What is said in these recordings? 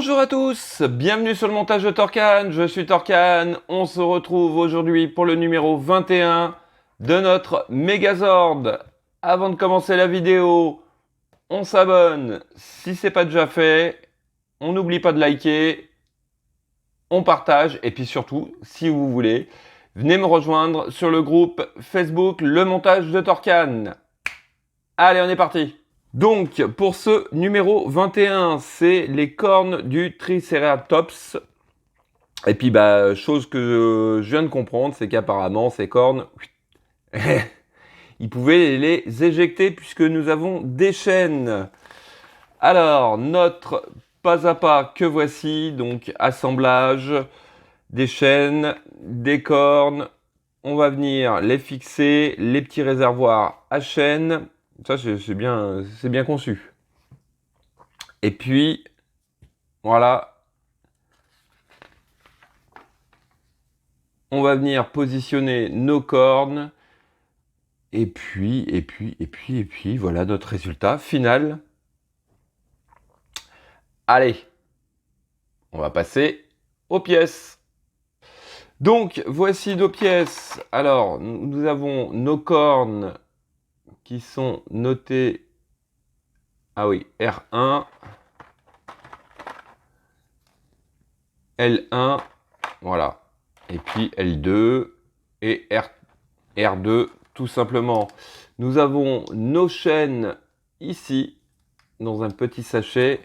Bonjour à tous, bienvenue sur le montage de Torcan, je suis Torcan, on se retrouve aujourd'hui pour le numéro 21 de notre Megazord. Avant de commencer la vidéo, on s'abonne si c'est pas déjà fait, on n'oublie pas de liker, on partage et puis surtout, si vous voulez, venez me rejoindre sur le groupe Facebook Le Montage de Torcan. Allez, on est parti! Donc, pour ce numéro 21, c'est les cornes du Triceratops. Et puis, chose que je viens de comprendre, c'est qu'apparemment, ces cornes, ils pouvaient les éjecter puisque nous avons des chaînes. Alors, notre pas à pas que voici, donc assemblage, des chaînes, des cornes. On va venir les fixer, les petits réservoirs à chaînes. Ça, c'est bien conçu. Et puis, voilà. On va venir positionner nos cornes. Et puis, voilà notre résultat final. Allez, on va passer aux pièces. Donc, voici nos pièces. Alors, nous avons nos cornes qui sont notées. Ah oui, R1, L1, voilà. Et puis L2 et R2, tout simplement. Nous avons nos chaînes ici, dans un petit sachet.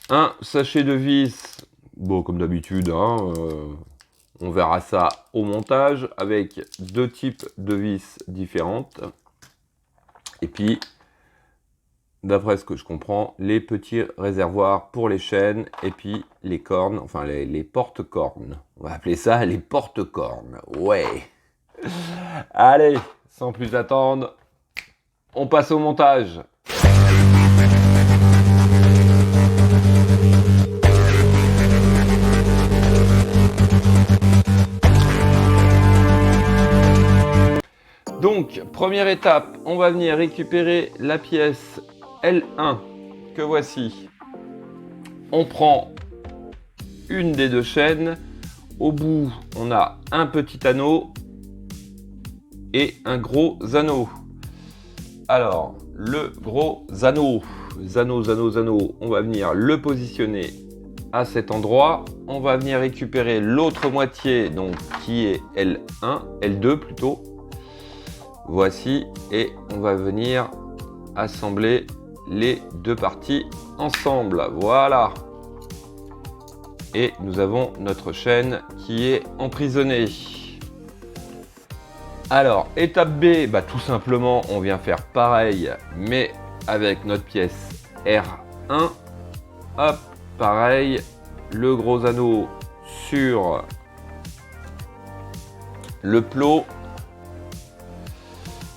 Un sachet de vis, bon, comme d'habitude, hein, on verra ça au montage, avec deux types de vis différentes. Et puis, d'après ce que je comprends, les petits réservoirs pour les chaînes et puis les cornes, enfin les porte-cornes. On va appeler ça les porte-cornes. Ouais. Allez, sans plus attendre, on passe au montage. Donc, première étape, on va venir récupérer la pièce L1 que voici. On prend une des deux chaînes. Au bout, on a un petit anneau et un gros anneau. Alors, le gros anneau, on va venir le positionner à cet endroit. On va venir récupérer l'autre moitié, donc qui est L1, L2 plutôt. Voici, et on va venir assembler les deux parties ensemble. Voilà. Et nous avons notre chaîne qui est emprisonnée. Alors, étape B, tout simplement, on vient faire pareil, mais avec notre pièce R1. Hop, pareil, le gros anneau sur le plot.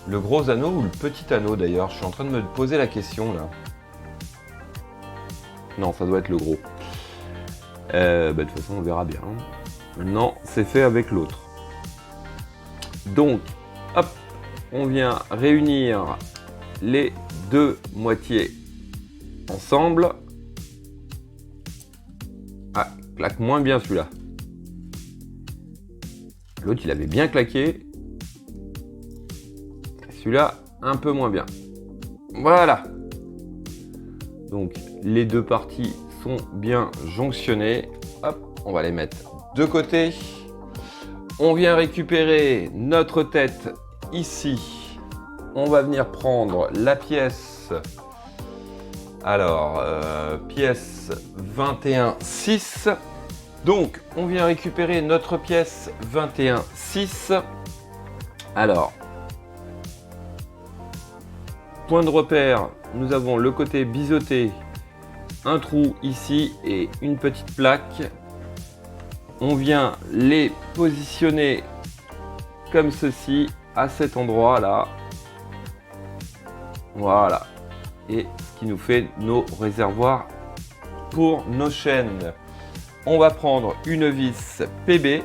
Le gros anneau ou le petit anneau d'ailleurs? Je suis en train de me poser la question là. Non, ça doit être le gros. De toute façon, on verra bien. Non, c'est fait avec l'autre. Donc, hop, on vient réunir les deux moitiés ensemble. Ah, claque moins bien celui-là. L'autre, il avait bien claqué. Celui-là, un peu moins bien. Voilà. Donc, les deux parties sont bien jonctionnées. Hop, on va les mettre de côté. On vient récupérer notre tête ici. On va venir prendre la pièce. Alors, pièce 21,6. Donc, on vient récupérer notre pièce 21,6. Alors, point de repère, nous avons le côté biseauté, un trou ici et une petite plaque. On vient les positionner comme ceci à cet endroit là. Voilà. Et ce qui nous fait nos réservoirs pour nos chaînes. On va prendre une vis PB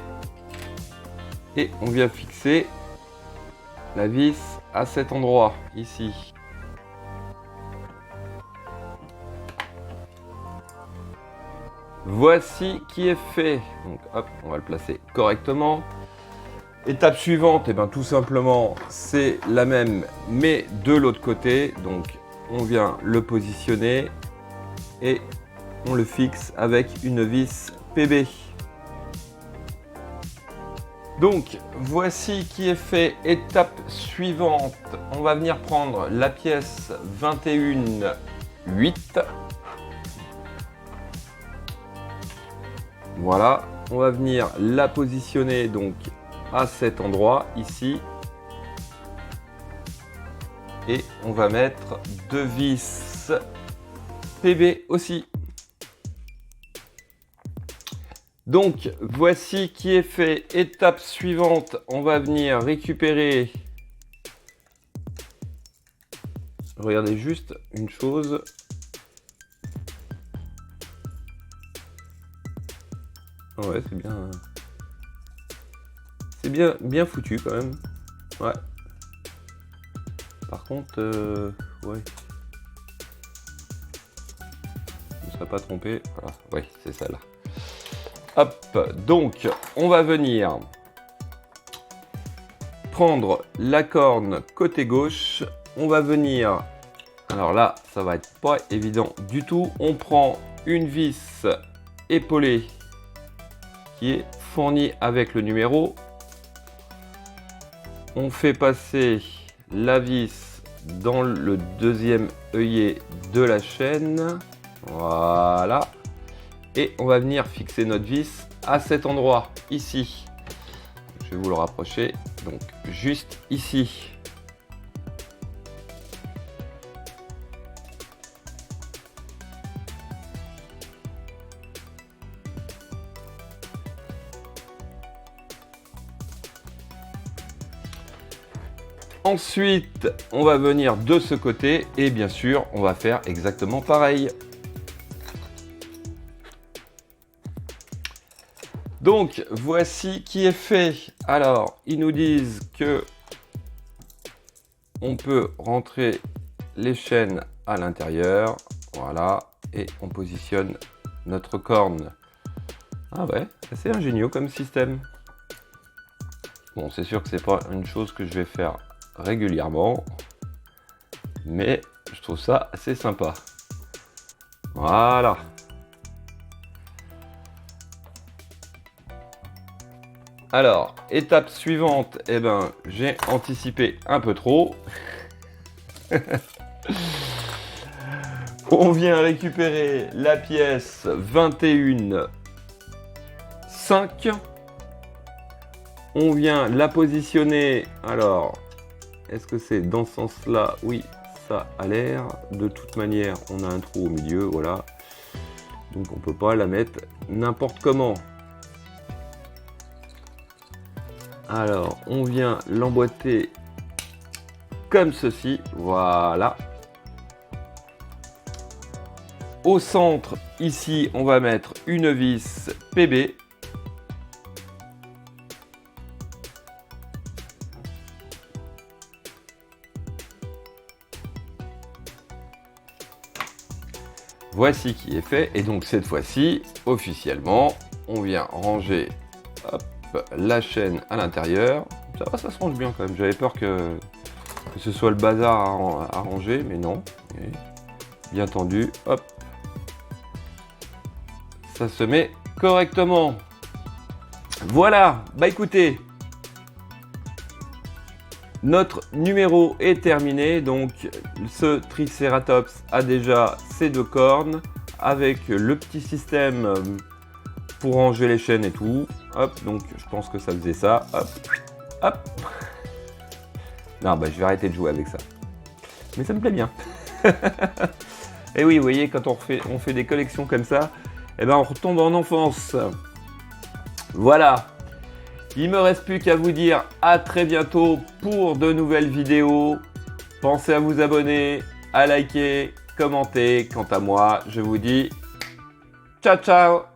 et on vient fixer la vis à cet endroit ici. voici qui est fait. Donc hop, on va le placer correctement. Étape suivante, et bien tout simplement, c'est la même, mais de l'autre côté. Donc on vient le positionner et on le fixe avec une vis PB. Donc voici qui est fait. Étape suivante, on va venir prendre la pièce 21,8. Voilà, on va venir la positionner donc à cet endroit ici. Et on va mettre 2 vis PB aussi. Donc voici qui est fait. Étape suivante, on va venir récupérer. Regardez juste une chose. Ouais, c'est bien. C'est bien foutu quand même. Ouais. Par contre, ouais. Je ne serais pas trompé. Voilà. Ouais, c'est ça là. Hop, donc on va venir prendre la corne côté gauche. On va venir, alors là ça va être pas évident du tout. On prend une vis épaulée qui est fournie avec le numéro. On fait passer la vis dans le deuxième œillet de la chaîne. Voilà. Et on va venir fixer notre vis à cet endroit, ici. Je vais vous le rapprocher, donc juste ici. Ensuite, on va venir de ce côté et bien sûr, on va faire exactement pareil. Donc, voici qui est fait. Alors, ils nous disent que on peut rentrer les chaînes à l'intérieur. Voilà. Et on positionne notre corne. Ah ouais, assez ingénieux comme système. Bon, c'est sûr que c'est pas une chose que je vais faire régulièrement. Mais je trouve ça assez sympa. Voilà. Alors, étape suivante, eh ben, j'ai anticipé un peu trop. On vient récupérer la pièce 21,5. On vient la positionner. Alors, est-ce que c'est dans ce sens-là? Oui, ça a l'air. De toute manière, on a un trou au milieu, voilà. Donc on peut pas la mettre n'importe comment. Alors, on vient l'emboîter comme ceci, voilà. Au centre, ici, on va mettre une vis PB. Voici qui est fait. Et donc, cette fois-ci, officiellement, on vient ranger hop, la chaîne à l'intérieur. Ça va, ça se range bien quand même. J'avais peur que ce soit le bazar à ranger, mais non. Okay. Bien tendu, hop. Ça se met correctement. Voilà, bah écoutez, notre numéro est terminé. Donc, ce Triceratops a déjà ses 2 cornes avec le petit système pour ranger les chaînes et tout. Hop, donc je pense que ça faisait ça. Hop, hop. Non, bah je vais arrêter de jouer avec ça. Mais ça me plaît bien. Et oui, vous voyez, quand on fait des collections comme ça, eh ben on retombe en enfance. Voilà. Il me reste plus qu'à vous dire à très bientôt pour de nouvelles vidéos. Pensez à vous abonner, à liker, commenter. Quant à moi, je vous dis ciao ciao.